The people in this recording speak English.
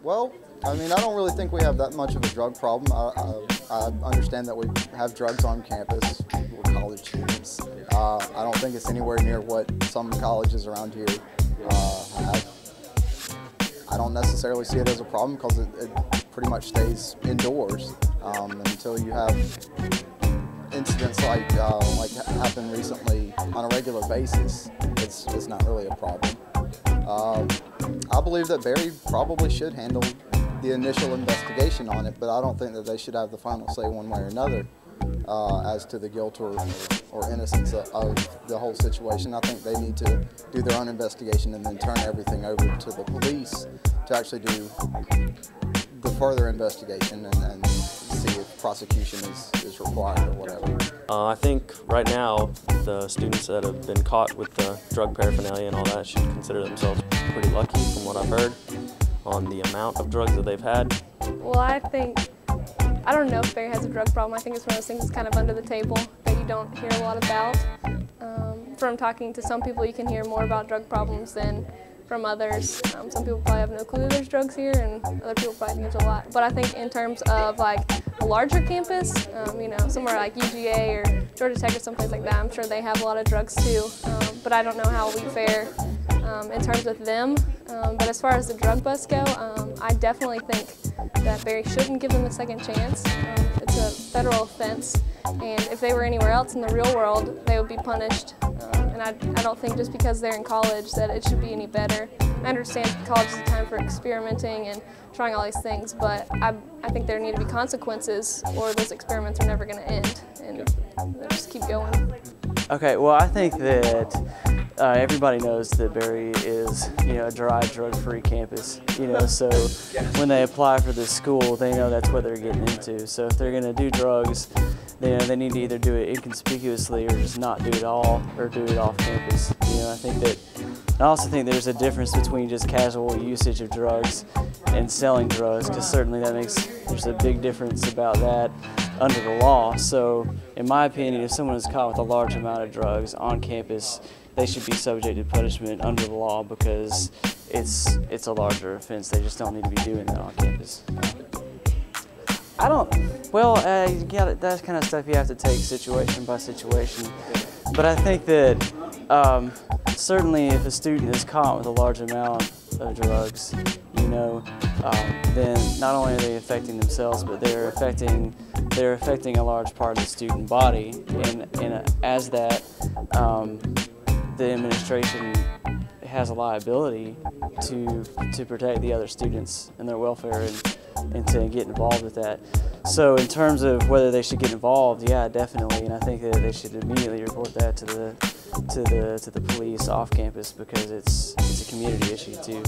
Well, I mean, I don't really think we have that much of a drug problem. I understand that we have drugs on campus. We're college students. I don't think it's anywhere near what some colleges around here have. I don't necessarily see it as a problem because it pretty much stays indoors until you have incidents like happened recently on a regular basis. It's not really a problem. I believe that Berry probably should handle the initial investigation on it, but I don't think that they should have the final say one way or another as to the guilt or innocence of the whole situation. I think they need to do their own investigation and then turn everything over to the police to actually do the further investigation and see if prosecution is required or whatever. I think right now the students that have been caught with the drug paraphernalia and all that should consider themselves pretty lucky from what I've heard on the amount of drugs that they've had. Well, I don't know if Berry has a drug problem. I think it's one of those things that's kind of under the table that you don't hear a lot about. From talking to some people, you can hear more about drug problems than from others. Some people probably have no clue there's drugs here, and other people probably think there's a lot. But I think in terms of like a larger campus, you know, somewhere like UGA or Georgia Tech or someplace like that, I'm sure they have a lot of drugs too. But I don't know how we fare in terms of them. But as far as the drug bust go, I definitely think that Berry shouldn't give them a second chance. It's a federal offense, and if they were anywhere else in the real world, they would be punished. And I don't think just because they're in college that it should be any better. I understand college is a time for experimenting and trying all these things, but I think there need to be consequences or those experiments are never going to end, and they'll just keep going. Okay, well, I think that everybody knows that Berry is, you know, a dry, drug-free campus. You know, so when they apply for this school, they know that's what they're getting into. So if they're going to do drugs, they need to either do it inconspicuously or just not do it all, or do it off campus. You know, I also think there's a difference between just casual usage of drugs and selling drugs, because certainly there's a big difference about that under the law. So in my opinion, if someone is caught with a large amount of drugs on campus, they should be subject to punishment under the law because it's a larger offense. They just don't need to be doing that on campus. That kind of stuff you have to take situation by situation. But I think that certainly if a student is caught with a large amount of drugs, you know, then not only are they affecting themselves, but they're affecting a large part of the student body, and as that, the administration has a liability to protect the other students and their welfare and to get involved with that. So in terms of whether they should get involved, yeah, definitely, and I think that they should immediately report that to the police off campus because it's a community issue too.